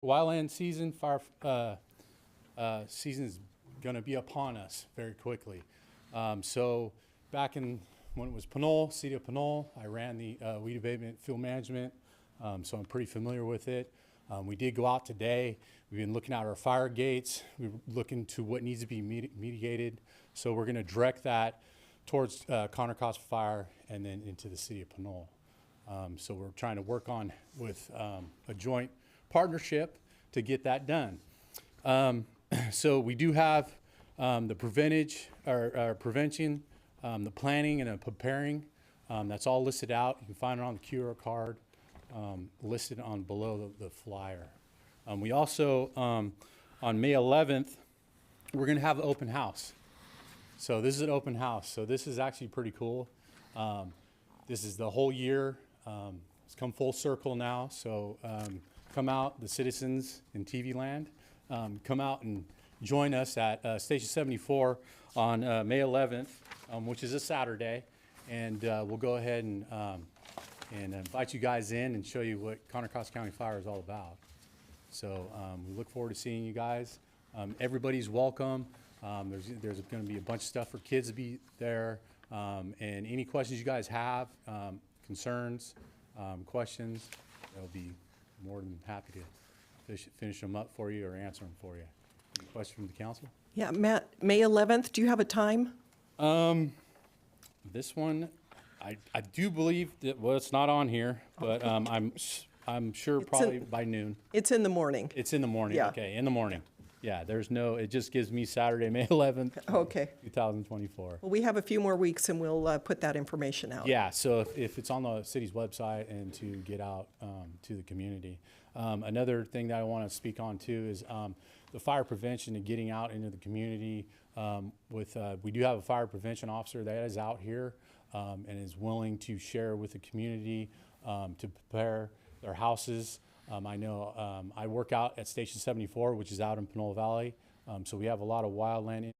Wildland season, fire season is going to be upon us very quickly. So back in when it was Pinole, city of Pinole, I ran the weed abatement field management, so I'm pretty familiar with it. We did go out today. We've been looking at our fire gates. We're looking to what needs to be mitigated. So we're going to direct that towards Conner Costa Fire and then into the city of Pinole. So we're trying to work on with a joint partnership to get that done. So we do have the prevention, the planning and the preparing. That's all listed out. You can find it on the QR card listed on below the flyer. We also, on May 11th, we're going to have an open house. So this is an open house. So this is actually pretty cool. This is the whole year. It's come full circle now. So come out, the citizens in TV land, come out and join us at Station 74 on May 11th, which is a Saturday. And we'll go ahead and invite you guys in and show you what Conner Costa County Fire is all about. So we look forward to seeing you guys. Everybody's welcome. There's going to be a bunch of stuff for kids to be there. And any questions you guys have, concerns, questions, they'll be more than happy to finish them up for you or answer them for you. Any questions from the council? Yeah, Matt, May 11th, do you have a time? This one, I do believe that, well, it's not on here, but I'm sure probably by noon. It's in the morning. It's in the morning. Yeah. Okay, in the morning. Yeah, there's no, it just gives me Saturday, May 11th, Okay. 2024. Well, we have a few more weeks and we'll put that information out. Yeah, so if it's on the city's website and to get out to the community. Another thing that I want to speak on too is the fire prevention and getting out into the community. We do have a fire prevention officer that is out here and is willing to share with the community to prepare their houses. I know I work out at Station 74, which is out in Pinole Valley. So we have a lot of wildland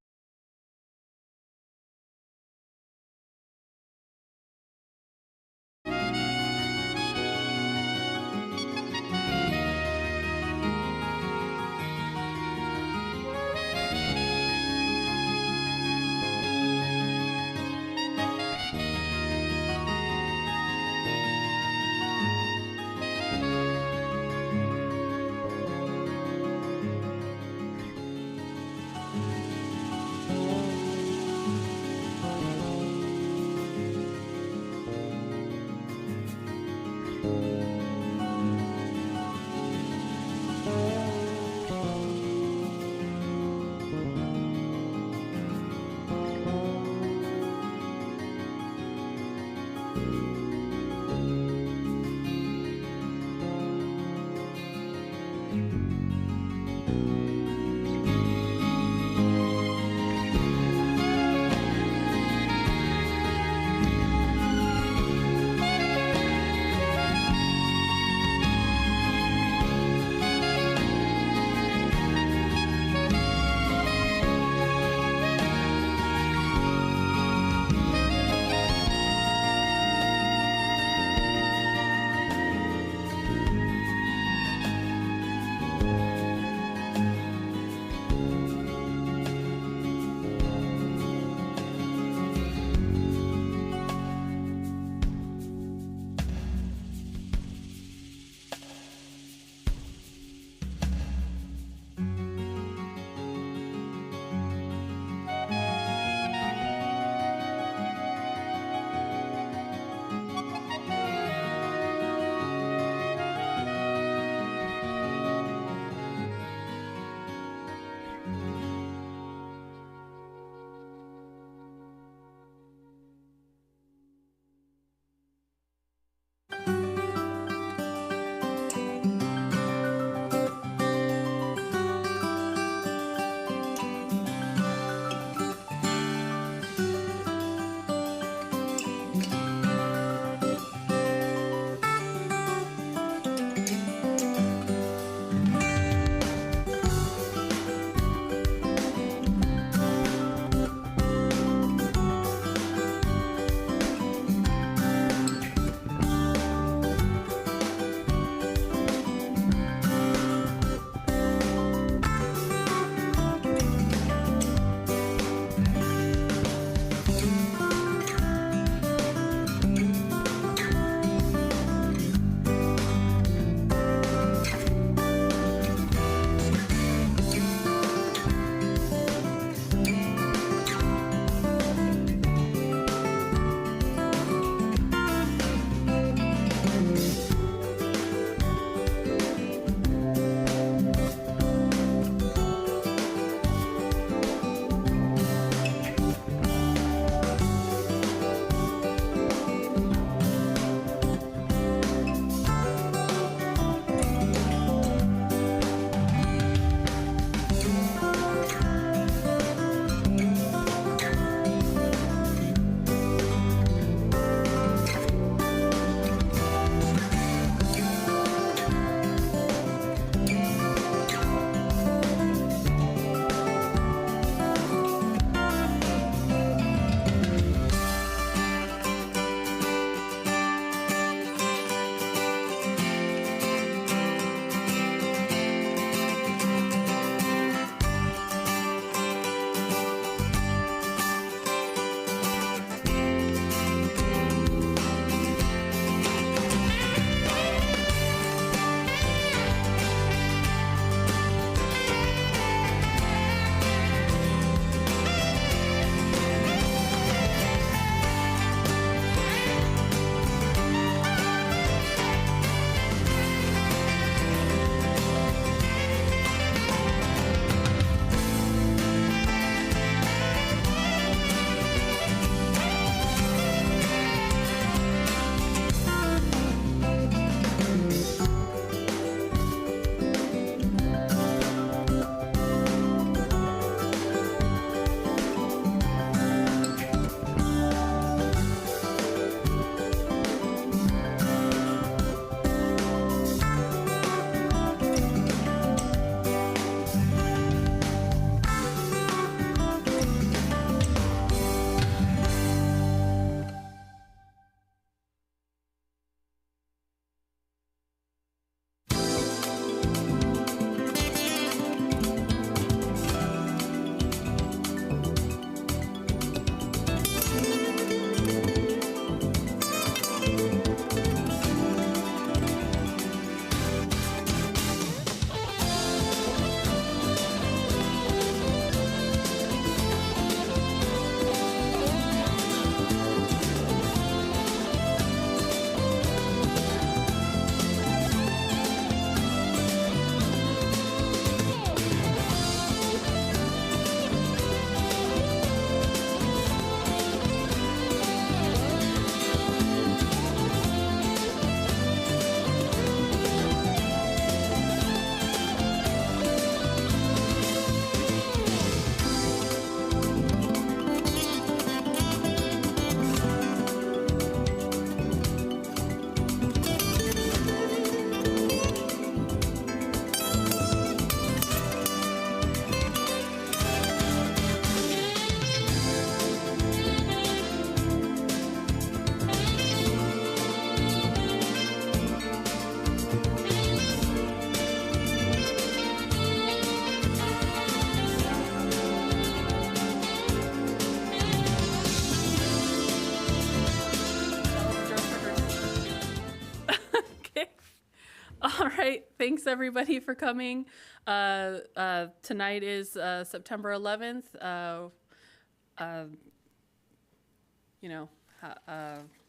Thanks everybody for coming. Tonight is September 11th.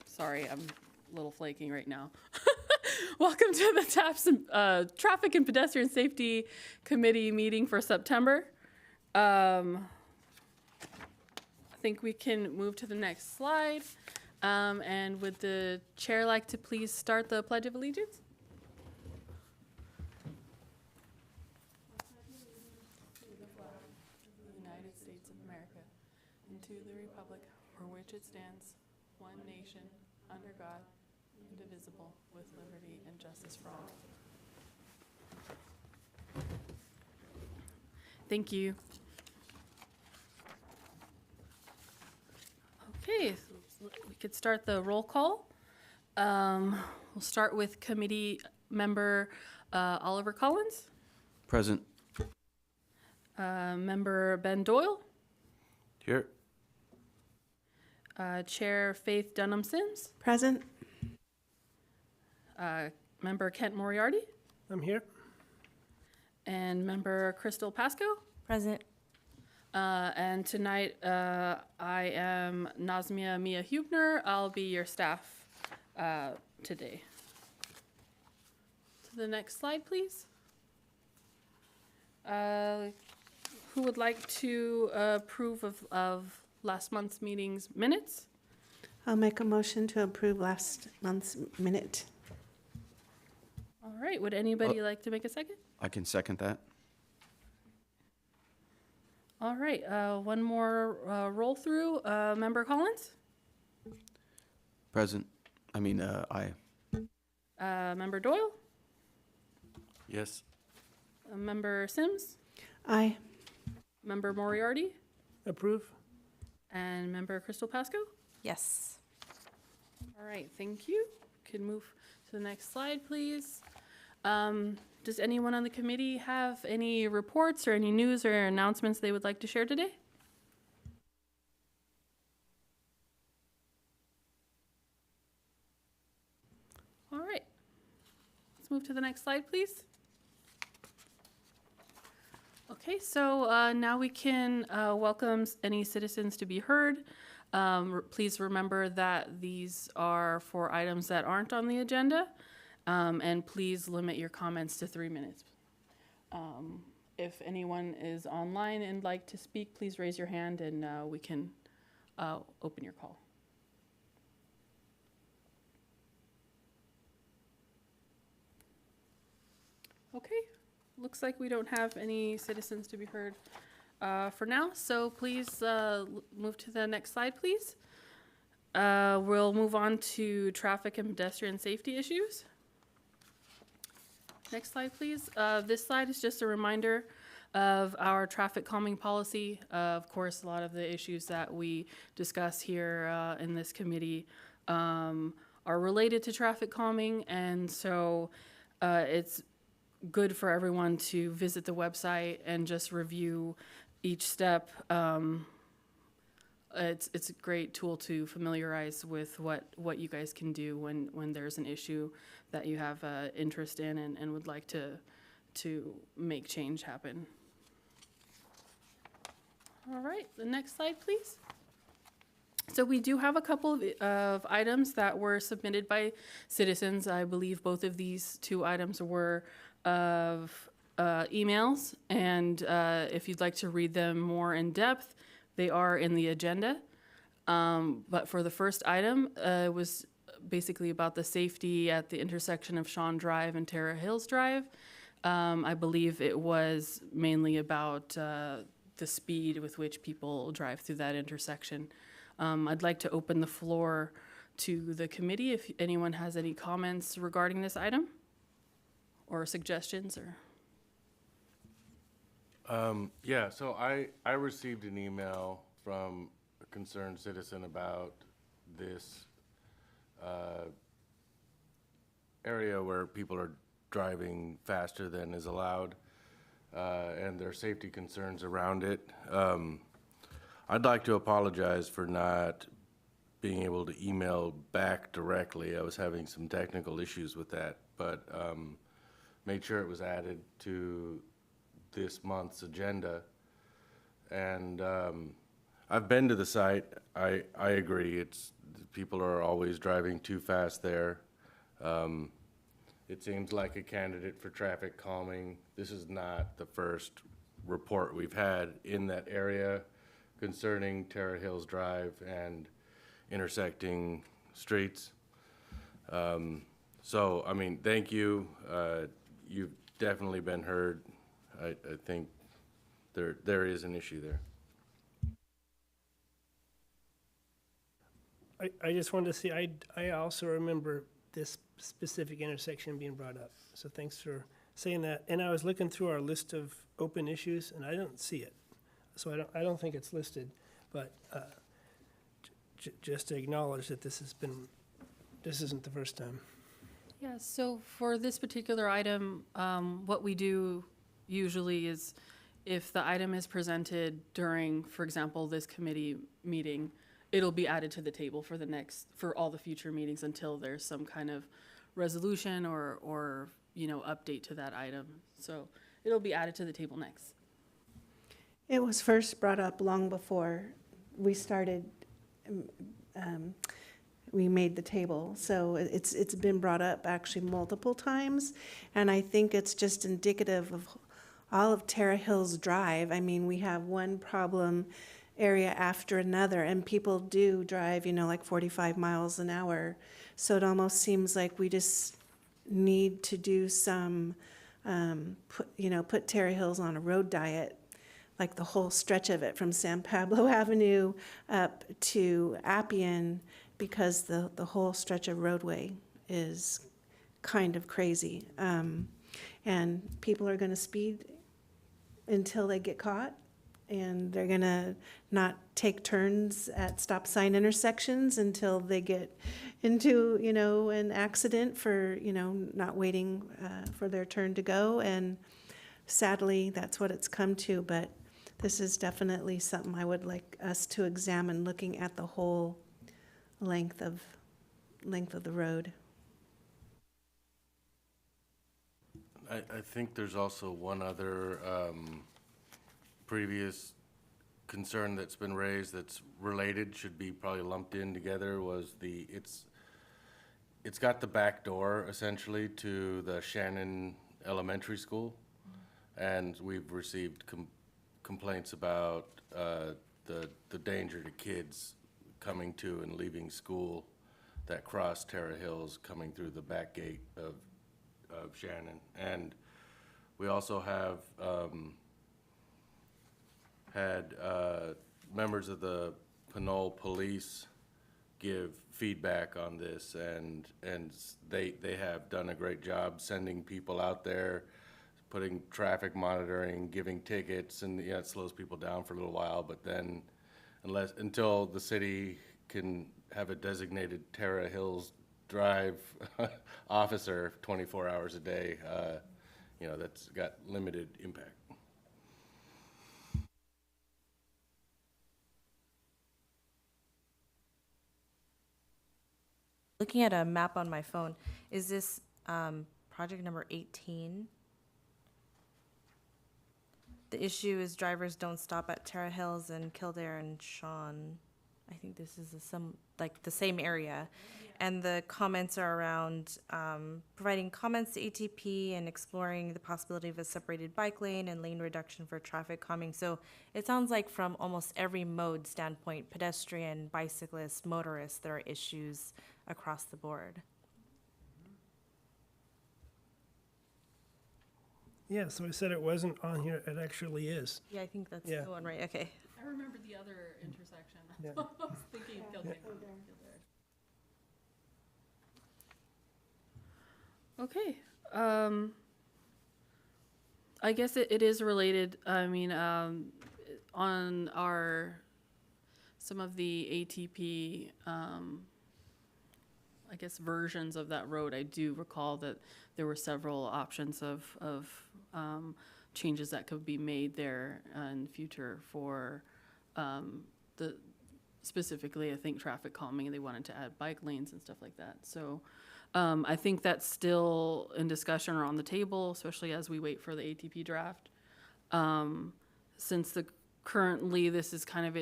Sorry, I'm a little flaking right now. Welcome to the TAPS Traffic and Pedestrian Safety Committee meeting for September. I think we can move to the next slide. And would the chair like to please start the Pledge of Allegiance? United States of America, and to the republic for which it stands, one nation, under God, indivisible, with liberty and justice for all. Thank you. Okay, we could start the roll call. We'll start with committee member Oliver Collins. Present. Member Ben Doyle. Here. Chair Faith Dunham Sims. Present. Member Kent Moriarty. I'm here. And member Crystal Pasco. Present. And tonight I am Nazmia Mia Hubner. I'll be your staff today. To the next slide, please. Who would like to approve of last month's meeting's minutes? I'll make a motion to approve last month's minute. All right, would anybody like to make a second? I can second that. All right, one more roll through. Member Collins? Present. Aye. Member Doyle? Yes. Member Sims? Aye. Member Moriarty? Approve. And member Crystal Pasco? Yes. All right, thank you. Can move to the next slide, please. Does anyone on the committee have any reports or any news or announcements they would like to share today? All right. Let's move to the next slide, please. Okay, so now we can welcome any citizens to be heard. Please remember that these are for items that aren't on the agenda. And please limit your comments to 3 minutes. If anyone is online and like to speak, please raise your hand and we can open your call. Okay, looks like we don't have any citizens to be heard for now, so please move to the next slide, please. We'll move on to traffic and pedestrian safety issues. Next slide, please. This slide is just a reminder of our traffic calming policy. Of course, a lot of the issues that we discuss here in this committee are related to traffic calming, and so it's good for everyone to visit the website and just review each step. It's a great tool to familiarize with what you guys can do when there's an issue that you have interest in and would like to make change happen. All right, the next slide, please. So we do have a couple of items that were submitted by citizens. I believe both of these two items were of emails, and if you'd like to read them more in depth, they are in the agenda. But for the first item, it was basically about the safety at the intersection of Shawn Drive and Terra Hills Drive. I believe it was mainly about the speed with which people drive through that intersection. I'd like to open the floor to the committee if anyone has any comments regarding this item or suggestions or. Yeah, so I received an email from a concerned citizen about this area where people are driving faster than is allowed, and their safety concerns around it. I'd like to apologize for not being able to email back directly. I was having some technical issues with that, but made sure it was added to this month's agenda. And I've been to the site. I agree. People are always driving too fast there. It seems like a candidate for traffic calming. This is not the first report we've had in that area concerning Terra Hills Drive and intersecting streets. So, I mean, thank you. You've definitely been heard. I think there is an issue there. I just wanted to see, I also remember this specific intersection being brought up. So thanks for saying that. And I was looking through our list of open issues, and I don't see it. So I don't think it's listed, but just to acknowledge that this isn't the first time. Yeah, so for this particular item, what we do usually is if the item is presented during, for example, this committee meeting, it'll be added to the table for all the future meetings until there's some kind of resolution or update to that item. So it'll be added to the table next. It was first brought up long before we started, we made the table. So it's been brought up actually multiple times. And I think it's just indicative of all of Terra Hills Drive. I mean, we have one problem area after another, and people do drive, like 45 miles an hour. So it almost seems like we just need to do some, put Terra Hills on a road diet, like the whole stretch of it from San Pablo Avenue up to Appian, because the whole stretch of roadway is kind of crazy. And people are going to speed until they get caught. And they're gonna not take turns at stop sign intersections until they get into, an accident for, not waiting for their turn to go. And sadly, that's what it's come to. But this is definitely something I would like us to examine, looking at the whole length of the road. I think there's also one other previous concern that's been raised that's related, should be probably lumped in together, was it's got the back door essentially to the Shannon Elementary School, and we've received complaints about the danger to kids coming to and leaving school that cross Terra Hills coming through the back gate of Shannon. And we also have had members of the Pinole police give feedback on this, and they have done a great job sending people out there, putting traffic monitoring, giving tickets, and it slows people down for a little while, but then until the city can have a designated Terra Hills Drive officer 24 hours a day, that's got limited impact. Looking at a map on my phone, is this project number 18? The issue is drivers don't stop at Terra Hills and Kildare and Sean. I think this is the same area. And the comments are around providing comments to ATP and exploring the possibility of a separated bike lane and lane reduction for traffic calming. So it sounds like from almost every mode standpoint, pedestrian, bicyclists, motorists, there are issues across the board. Yeah, so I said it wasn't on here, it actually is. Yeah, I think that's Yeah. the one, right? Okay. I remember the other intersection. Yeah. I was thinking Kildare. Okay. I guess it is related. I mean, on some of the ATP, I guess, versions of that road, I do recall that there were several options of changes that could be made there in future for specifically, I think, traffic calming. They wanted to add bike lanes and stuff like that. So I think that's still in discussion or on the table, especially as we wait for the ATP draft. Since currently this is kind of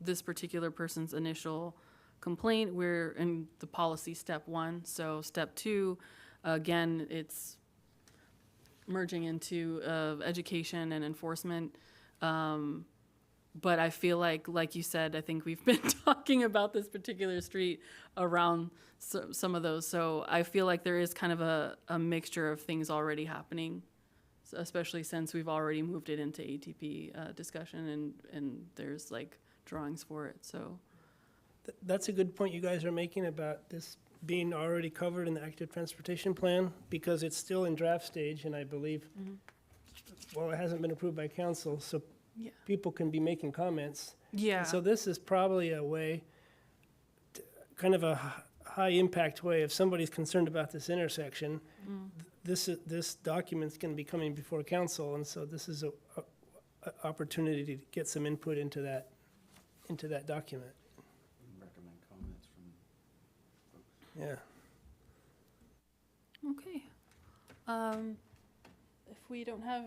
this particular person's initial complaint, we're in the policy step 1. So step 2, again, it's merging into education and enforcement. But I feel like you said, I think we've been talking about this particular street around some of those. So I feel like there is kind of a mixture of things already happening, especially since we've already moved it into ATP discussion and there's like drawings for it. So That's a good point you guys are making about this being already covered in the active transportation plan, because it's still in draft stage, and I believe, well, it hasn't been approved by council, so yeah. people can be making comments. Yeah. So this is probably a way, kind of a high-impact way, if somebody's concerned about this intersection, this document's gonna be coming before council, and so this is a opportunity to get some input into that document. Recommend comments from folks. Yeah. Okay. If we don't have,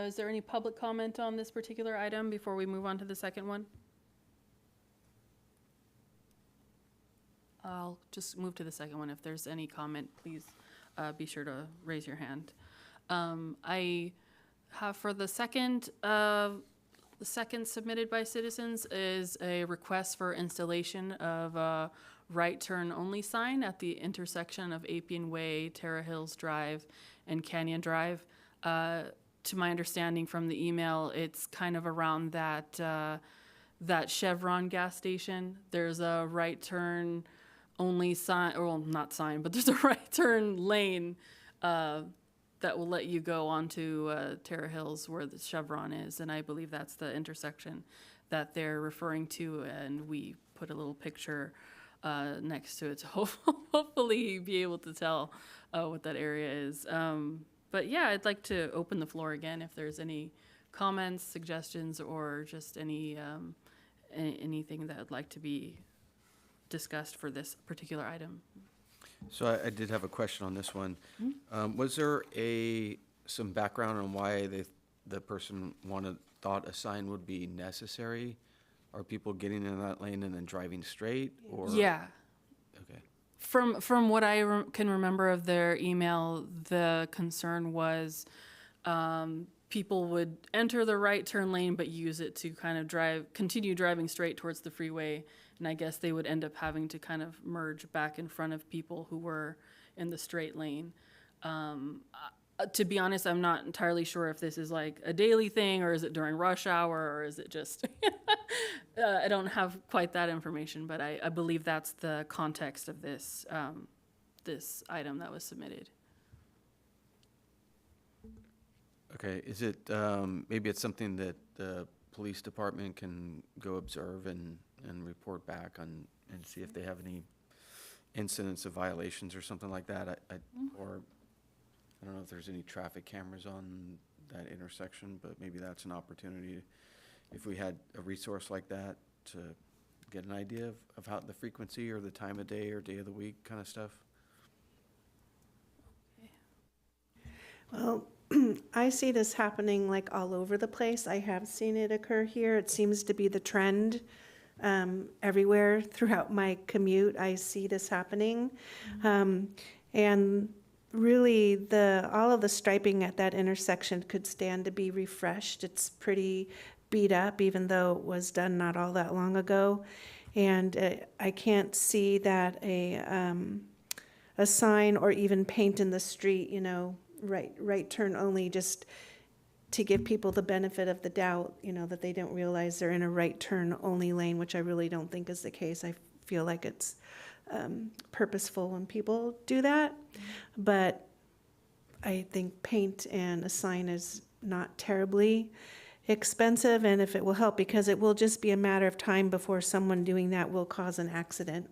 is there any public comment on this particular item before we move on to the second one? I'll just move to the second one. If there's any comment, please be sure to raise your hand. I have for the second submitted by citizens is a request for installation of a right turn only sign at the intersection of Appian Way, Terra Hills Drive, and Canyon Drive. To my understanding from the email, it's kind of around that Chevron gas station. There's a right turn only sign, or well, not sign, but there's a right turn lane that will let you go onto Terra Hills where the Chevron is, and I believe that's the intersection that they're referring to, and we put a little picture next to it to hopefully be able to tell what that area is. But yeah, I'd like to open the floor again if there's any comments, suggestions, or just anything that would like to be discussed for this particular item. So I did have a question on this one. Was there some background on why the person thought a sign would be necessary? Are people getting in that lane and then driving straight, or? Yeah. Okay. From what I can remember of their email, the concern was people would enter the right turn lane but use it to kind of continue driving straight towards the freeway, and I guess they would end up having to kind of merge back in front of people who were in the straight lane. To be honest, I'm not entirely sure if this is like a daily thing, or is it during rush hour, or is it just I don't have quite that information, but I believe that's the context of this this item that was submitted. Okay, is it, maybe it's something that the police department can go observe and report back on, and see if they have any incidents of violations or something like that? Or, I don't know if there's any traffic cameras on that intersection, but maybe that's an opportunity, if we had a resource like that, to get an idea of how the frequency or the time of day or day of the week kind of stuff. Well, I see this happening like all over the place. I have seen it occur here. It seems to be the trend everywhere throughout my commute. I see this happening. And really, all of the striping at that intersection could stand to be refreshed. It's pretty beat up, even though it was done not all that long ago. And I can't see that a sign or even paint in the street, right turn only, just to give people the benefit of the doubt, that they don't realize they're in a right turn only lane, which I really don't think is the case. I feel like it's purposeful when people do that. But I think paint and a sign is not terribly expensive, and if it will help, because it will just be a matter of time before someone doing that will cause an accident.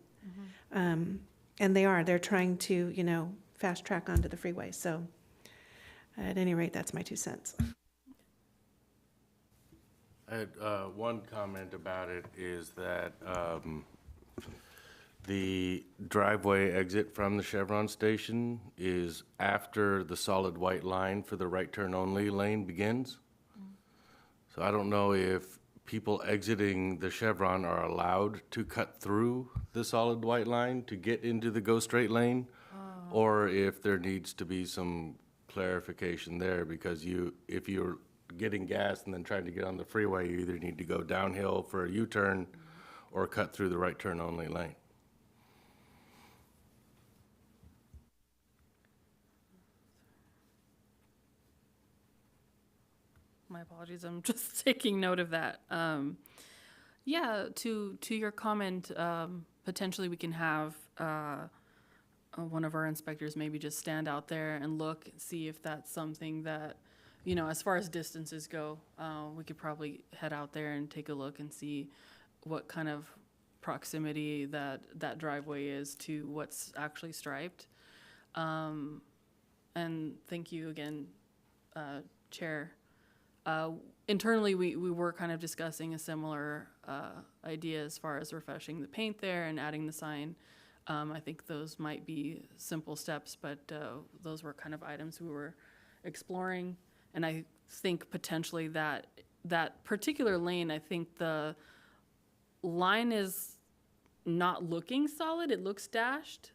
And they're trying to, fast track onto the freeway. So at any rate, that's my 2 cents. I had one comment about it, is that The driveway exit from the Chevron station is after the solid white line for the right turn only lane begins. So I don't know if people exiting the Chevron are allowed to cut through the solid white line to get into the go straight lane, or if there needs to be some clarification there, because if you're getting gas and then trying to get on the freeway, you either need to go downhill for a U-turn or cut through the right turn only lane. My apologies, I'm just taking note of that. Yeah, to your comment, potentially we can have one of our inspectors maybe just stand out there and look, see if that's something that, as far as distances go, we could probably head out there and take a look and see what kind of proximity that driveway is to what's actually striped. And thank you again, Chair. Internally, we were kind of discussing a similar idea as far as refreshing the paint there and adding the sign. I think those might be simple steps, but those were kind of items we were exploring. And I think potentially that particular lane, I think the line is not looking solid. It looks dashed.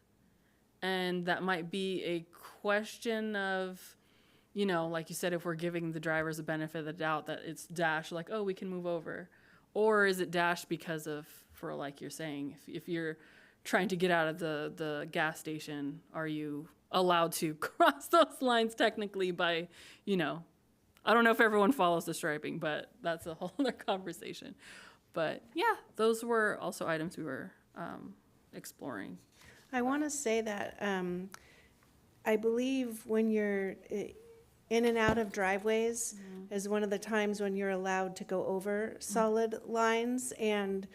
And that might be a question of, like you said, if we're giving the drivers a benefit of the doubt that it's dashed, like, oh, we can move over. Or is it dashed because of, for like you're saying, if you're trying to get out of the gas station, are you allowed to cross those lines technically by, I don't know if everyone follows the striping, but that's a whole other conversation. But yeah, those were also items we were exploring. I want to say that I believe when you're in and out of driveways is one of the times when you're allowed to go over solid lines. And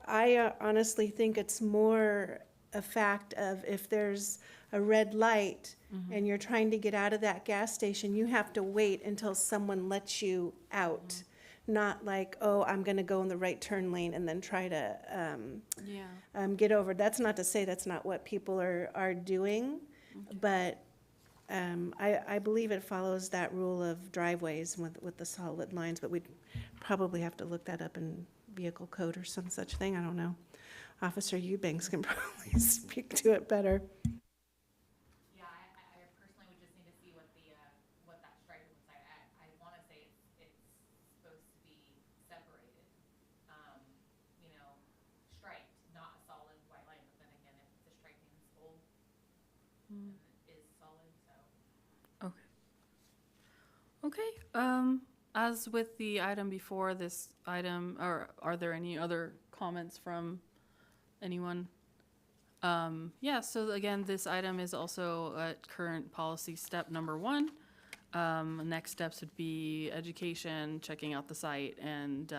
I honestly think it's more a fact of if there's a red light and you're trying to get out of that gas station, you have to wait until someone lets you out. Not like, oh, I'm going to go in the right turn lane and then try to get over. That's not to say that's not what people are doing, but I believe it follows that rule of driveways with the solid lines, but we'd probably have to look that up in vehicle code or some such thing. I don't know. Officer Eubanks can probably speak to it better. Yeah, I personally would just need to see what that striping looks like. I want to say it's supposed to be separated, striped, not a solid white line. But then again, if the striping is old, then it is solid. So. Okay. As with the item before this item, are there any other comments from anyone? Yeah, so again, this item is also at current policy step number 1. Next steps would be education, checking out the site, and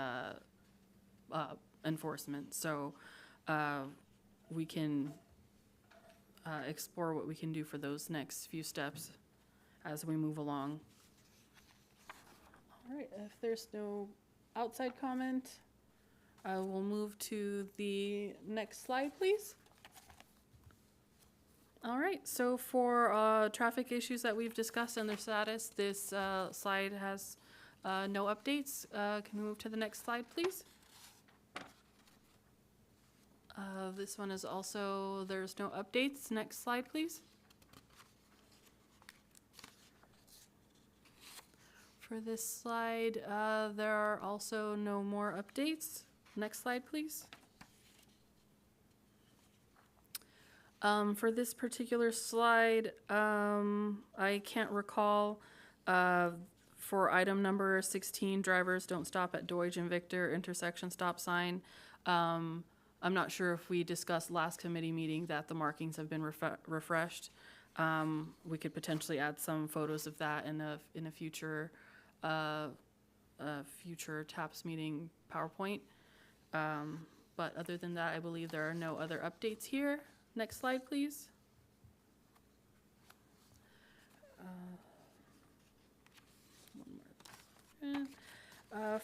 enforcement. So we can explore what we can do for those next few steps as we move along. All right, if there's no outside comment, I will move to the next slide, please. All right, so for traffic issues that we've discussed and their status, this slide has no updates. Can we move to the next slide, please? This one is also, there's no updates. Next slide, please. For this slide, there are also no more updates. Next slide, please. For this particular slide, I can't recall. For item number 16, drivers don't stop at Deutsch and Victor intersection stop sign. I'm not sure if we discussed last committee meeting that the markings have been refreshed. We could potentially add some photos of that in a future future TAPS meeting PowerPoint. But other than that, I believe there are no other updates here. Next slide, please.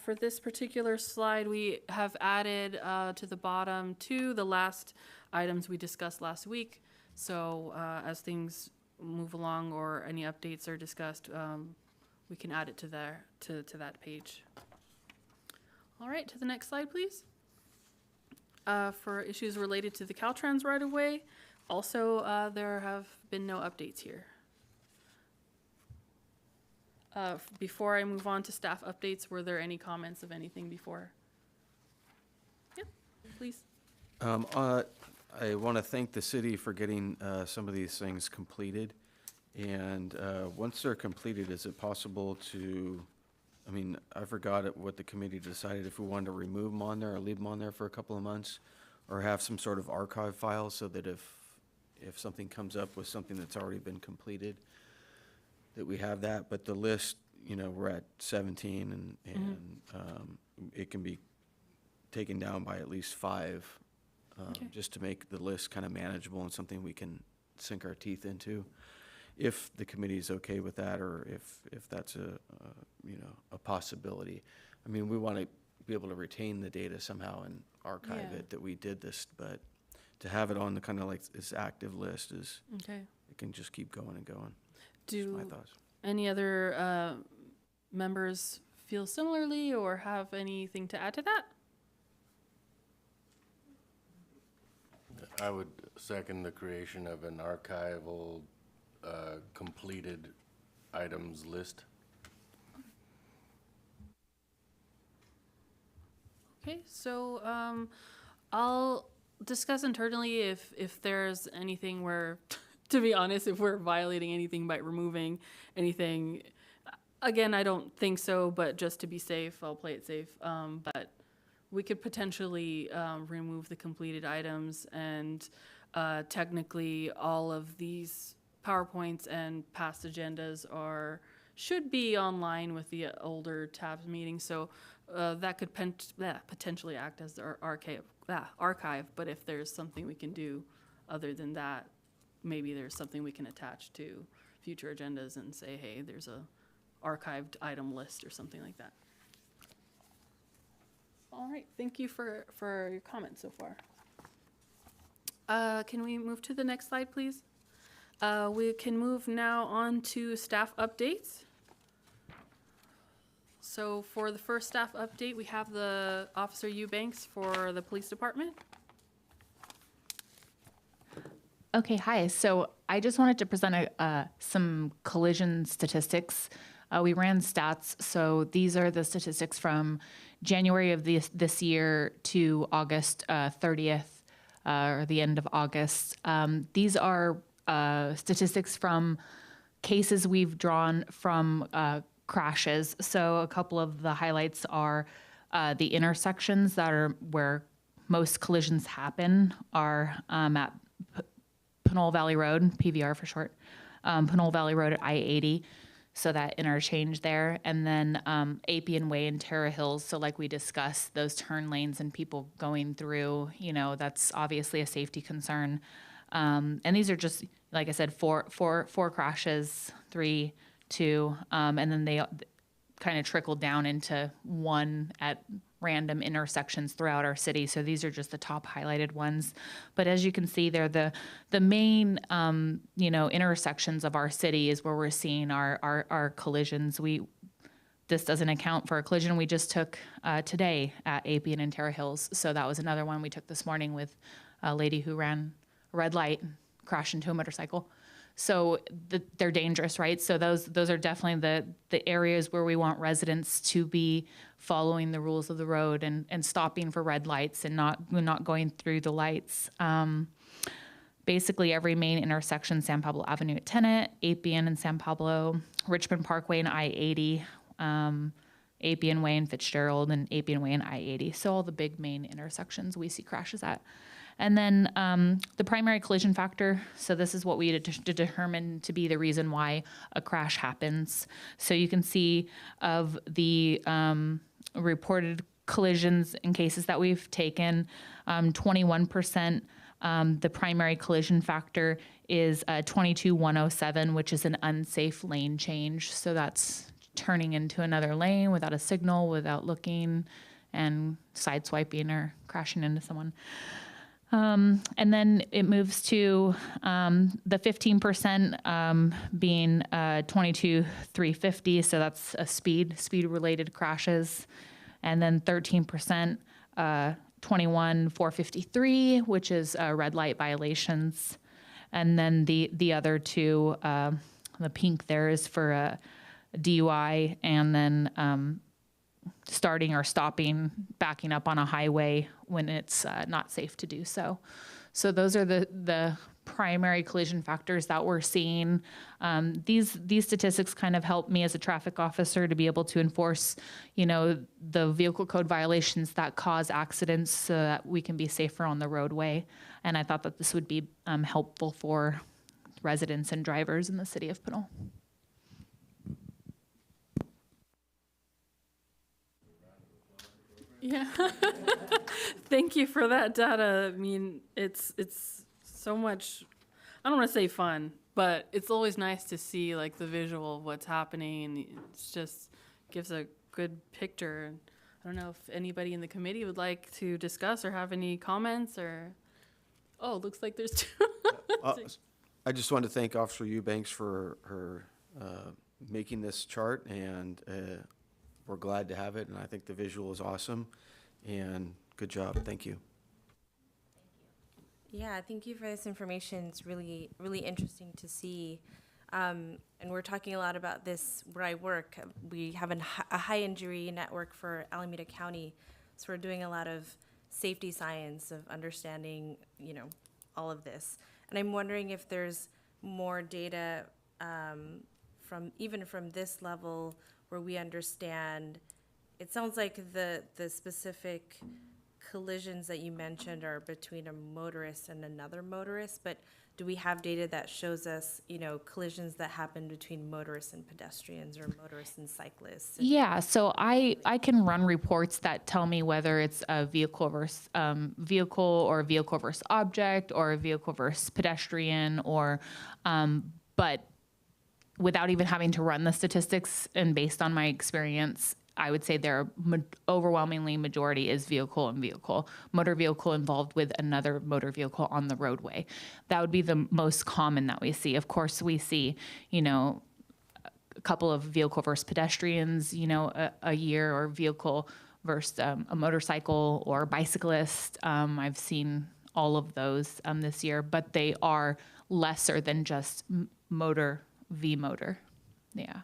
For this particular slide, we have added to the bottom to the last items we discussed last week. So as things move along or any updates are discussed, we can add it to there to that page. All right, to the next slide, please. For issues related to the Caltrans right-of-way, also there have been no updates here. Before I move on to staff updates, were there any comments of anything before? Yeah, please. I want to thank the city for getting some of these things completed. And once they're completed, is it possible to, I mean, I forgot what the committee decided, if we wanted to remove them on there or leave them on there for a couple of months, or have some sort of archive file so that if something comes up with something that's already been completed, that we have that. But the list, you know, we're at 17, and it can be taken down by at least 5, Okay. just to make the list kind of manageable and something we can sink our teeth into, if the committee is okay with that, or if that's a possibility. I mean, we want to be able to retain the data somehow and archive Yeah. it that we did this, but to have it on the kind of like this active list is, Okay. it can just keep going and going. Do My thoughts. any other members feel similarly or have anything to add to that? I would second the creation of an archival, completed items list. Okay, so I'll discuss internally if there's anything where, to be honest, if we're violating anything by removing anything. Again, I don't think so, but just to be safe, I'll play it safe. But we could potentially remove the completed items, and technically all of these PowerPoints and past agendas should be online with the older tabs meeting. So that could potentially act as our archive. But if there's something we can do other than that, maybe there's something we can attach to future agendas and say, hey, there's a archived item list or something like that. All right, thank you for your comments so far. Can we move to the next slide, please? We can move now on to staff updates. So for the first staff update, we have the Officer Eubanks for the police department. Okay, hi. So I just wanted to present some collision statistics. We ran stats. So these are the statistics from January of this year to August 30th, or the end of August. These are statistics from cases we've drawn from crashes. So a couple of the highlights are the intersections that are where most collisions happen are at Pinole Valley Road, PVR for short, Pinole Valley Road at I-80, so that interchange there, and then Appian Way and Terra Hills. So like we discussed, those turn lanes and people going through, you know, that's obviously a safety concern. And these are just, like I said, four crashes, 3, 2, and then they kind of trickled down into one at random intersections throughout our city. So these are just the top highlighted ones. But as you can see, they're the main, intersections of our city is where we're seeing our collisions. This doesn't account for a collision we just took today at Appian and Terra Hills. So that was another one we took this morning with a lady who ran a red light, crashed into a motorcycle. So they're dangerous, right? So those are definitely the areas where we want residents to be following the rules of the road and stopping for red lights and not going through the lights. Basically every main intersection, San Pablo Avenue at Tenet, Appian and San Pablo, Richmond Parkway and I-80, Appian Way and Fitzgerald, and Appian Way and I-80. So all the big main intersections we see crashes at. And then the primary collision factor, so this is what we determine to be the reason why a crash happens. So you can see of the reported collisions and cases that we've taken, 21%, the primary collision factor is 22-107, which is an unsafe lane change. So that's turning into another lane without a signal, without looking, and sideswiping or crashing into someone. And then it moves to the 15% being 22,350, so that's a speed-related crashes. And then 13%, 21,453, which is red light violations. And then the other two, the pink there is for DUI, and then starting or stopping, backing up on a highway when it's not safe to do so. So those are the primary collision factors that we're seeing. These statistics kind of help me as a traffic officer to be able to enforce, the vehicle code violations that cause accidents so that we can be safer on the roadway. And I thought that this would be helpful for residents and drivers in the city of Pinole. Yeah. Thank you for that data. I mean, it's so much, I don't want to say fun, but it's always nice to see like the visual of what's happening. It's just gives a good picture. I don't know if anybody in the committee would like to discuss or have any comments or, oh, looks like there's two. I just want to thank Officer Eubanks for her making this chart, and we're glad to have it, and I think the visual is awesome, and good job. Thank you. Yeah, thank you for this information. It's really, really interesting to see. And we're talking a lot about this where I work. We have a high injury network for Alameda County, so we're doing a lot of safety science of understanding, all of this. And I'm wondering if there's more data from this level where we understand. It sounds like the specific collisions that you mentioned are between a motorist and another motorist, but do we have data that shows us, collisions that happen between motorists and pedestrians or motorists and cyclists? Yeah, so I can run reports that tell me whether it's a vehicle versus vehicle, or a vehicle versus object, or a vehicle versus pedestrian, or but without even having to run the statistics, and based on my experience, I would say their overwhelmingly majority is vehicle and vehicle, motor vehicle involved with another motor vehicle on the roadway. That would be the most common that we see. Of course, we see, a couple of vehicle versus pedestrians, a year, or vehicle versus a motorcycle or bicyclist. I've seen all of those this year, but they are lesser than just motor v motor. Yeah.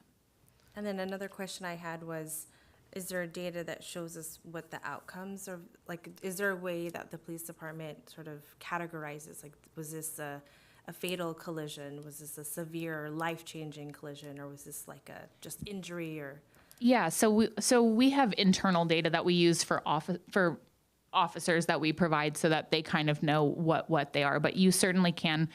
And then another question I had was, is there data that shows us what the outcomes are? Like, is there a way that the police department sort of categorizes? Like, was this a fatal collision? Was this a severe life-changing collision? Or was this like a just injury or? Yeah, so we have internal data that we use for officers that we provide so that they kind of know what they are. But you certainly can,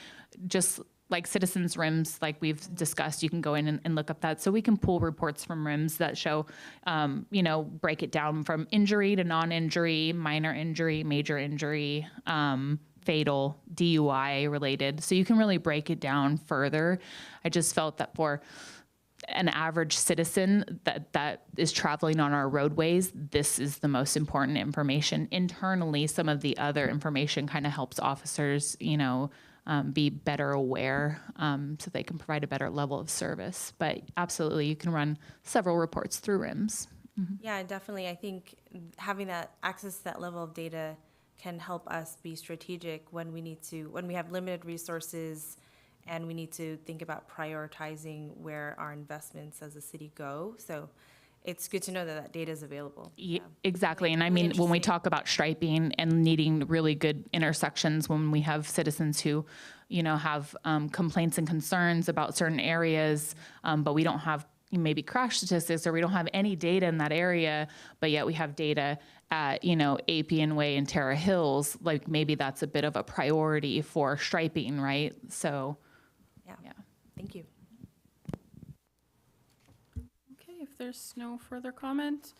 just like citizens' RIMS, like we've discussed, you can go in and look up that. So we can pull reports from RIMS that show, break it down from injury to non-injury, minor injury, major injury, fatal, DUI related. So you can really break it down further. I just felt that for an average citizen that is traveling on our roadways, this is the most important information. Internally, some of the other information kind of helps officers, be better aware, so they can provide a better level of service. But absolutely, you can run several reports through RIMS. Mm-hmm. Yeah, definitely. I think having that access to that level of data can help us be strategic when we have limited resources and we need to think about prioritizing where our investments as a city go. So it's good to know that data is available. Yeah, exactly. And I mean, when we talk about striping and needing really good intersections, when we have citizens who, have complaints and concerns about certain areas, but we don't have maybe crash statistics, or we don't have any data in that area, but yet we have data at, Appian Way and Terra Hills, like maybe that's a bit of a priority for striping, right? So, yeah. Thank you. Okay, if there's no further comment,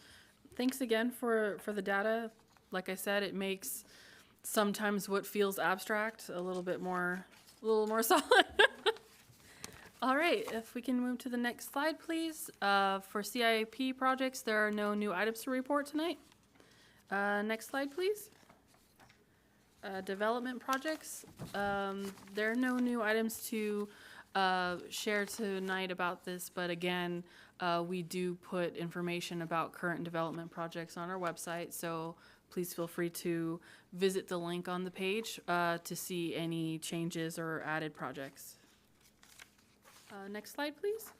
thanks again for the data. Like I said, it makes sometimes what feels abstract a little more solid. All right, if we can move to the next slide, please. For CIP projects, there are no new items to report tonight. Next slide, please. development projects. There are no new items to share tonight about this, but again, we do put information about current development projects on our website, so please feel free to visit the link on the page to see any changes or added projects. Next slide, please.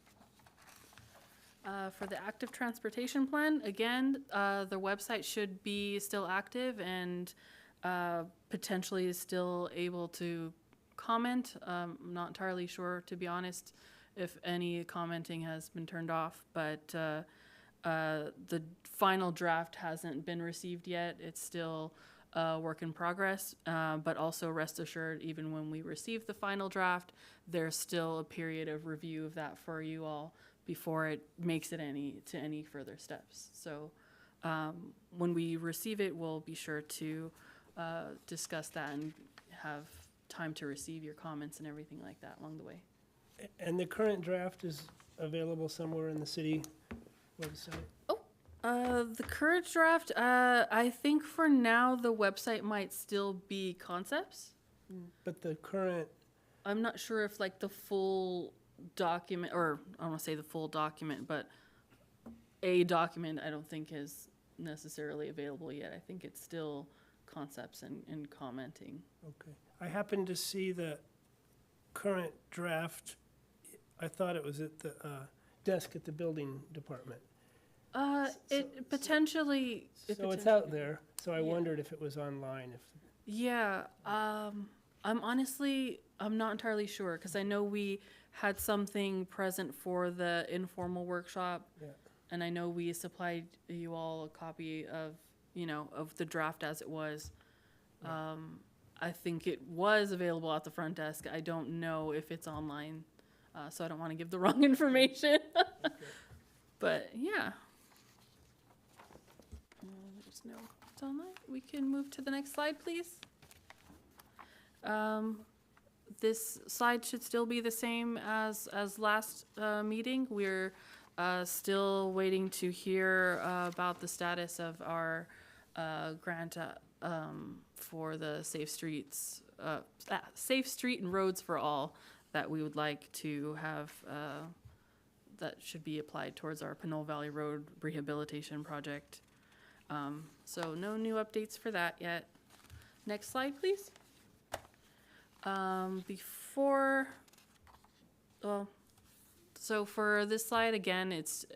For the active transportation plan, again, the website should be still active and potentially is still able to comment. I'm not entirely sure, to be honest, if any commenting has been turned off, but the final draft hasn't been received yet. It's still a work in progress, but also rest assured, even when we receive the final draft, there's still a period of review of that for you all before it makes it to any further steps. So when we receive it, we'll be sure to discuss that and have time to receive your comments and everything like that along the way. And the current draft is available somewhere in the city website? The current draft, I think for now the website might still be concepts. But the current, I'm not sure if like the full document, or I don't want to say the full document, but a document I don't think is necessarily available yet. I think it's still concepts and commenting. okay. I happened to see the current draft. I thought it was at the desk at the building department. It potentially. So it's out there, so I wondered if it was online, if. Yeah, I'm not entirely sure, because I know we had something present for the informal workshop. Yeah. And I know we supplied you all a copy of, of the draft as it was. Yeah. I think it was available at the front desk. I don't know if it's online, so I don't want to give the wrong information. Okay. But yeah. There's no, it's online. We can move to the next slide, please. This slide should still be the same as last meeting. We're still waiting to hear about the status of our grant for the Safe Street and Roads for All that we would like to have that should be applied towards our Pinole Valley Road rehabilitation project. So no new updates for that yet. Next slide, please. So for this slide, again, it's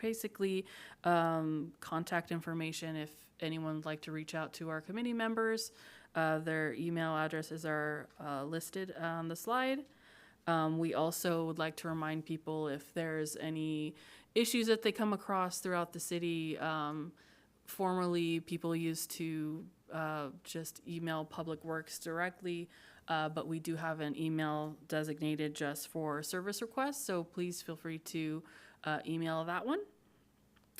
basically contact information if anyone would like to reach out to our committee members. Their email addresses are listed on the slide. We also would like to remind people if there's any issues that they come across throughout the city. Formerly, people used to just email Public Works directly, but we do have an email designated just for service requests, so please feel free to email that one.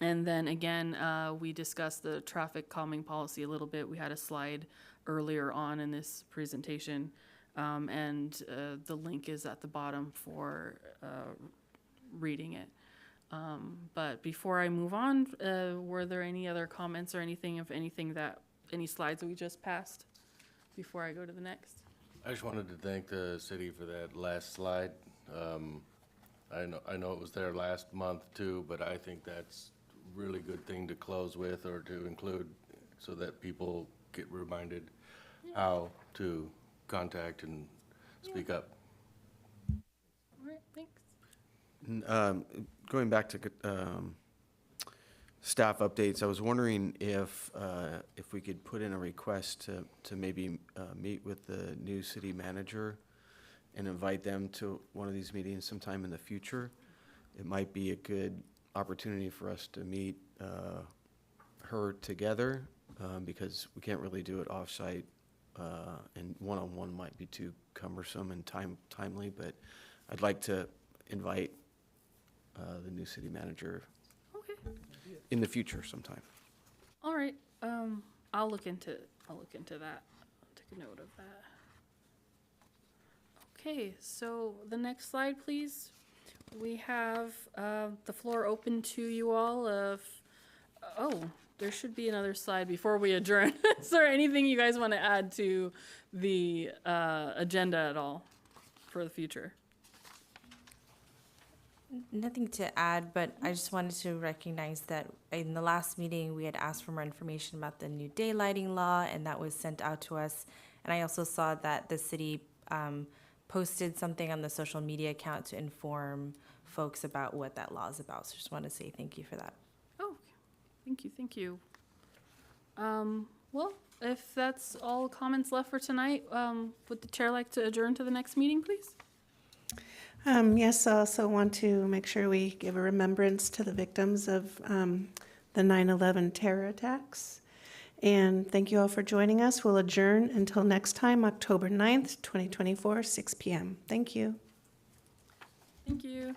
And then again, we discussed the traffic calming policy a little bit. We had a slide earlier on in this presentation, and the link is at the bottom for reading it. But before I move on, were there any other comments or anything any slides that we just passed before I go to the next? I just wanted to thank the city for that last slide. I know it was there last month too, but I think that's a really good thing to close with or to include so that people get reminded how to contact and speak up. All right, thanks. Going back to staff updates, I was wondering if we could put in a request to maybe meet with the new city manager and invite them to one of these meetings sometime in the future. It might be a good opportunity for us to meet her together because we can't really do it off-site, and one-on-one might be too cumbersome and timely, but I'd like to invite the new city manager in the future sometime. All right, I'll look into that. I'll take a note of that. Okay, so the next slide, please. We have the floor open to you all there should be another slide before we adjourn. Is there anything you guys want to add to the agenda at all for the future? Nothing to add, but I just wanted to recognize that in the last meeting, we had asked for more information about the new daylighting law, and that was sent out to us. And I also saw that the city posted something on the social media account to inform folks about what that law is about. So just want to say thank you for that. Oh, thank you, thank you. Well, if that's all comments left for tonight, would the chair like to adjourn to the next meeting, please? Yes, I also want to make sure we give a remembrance to the victims of the 9/11 terror attacks. And thank you all for joining us. We'll adjourn until next time, October 9th, 2024, 6 p.m. Thank you. Thank you.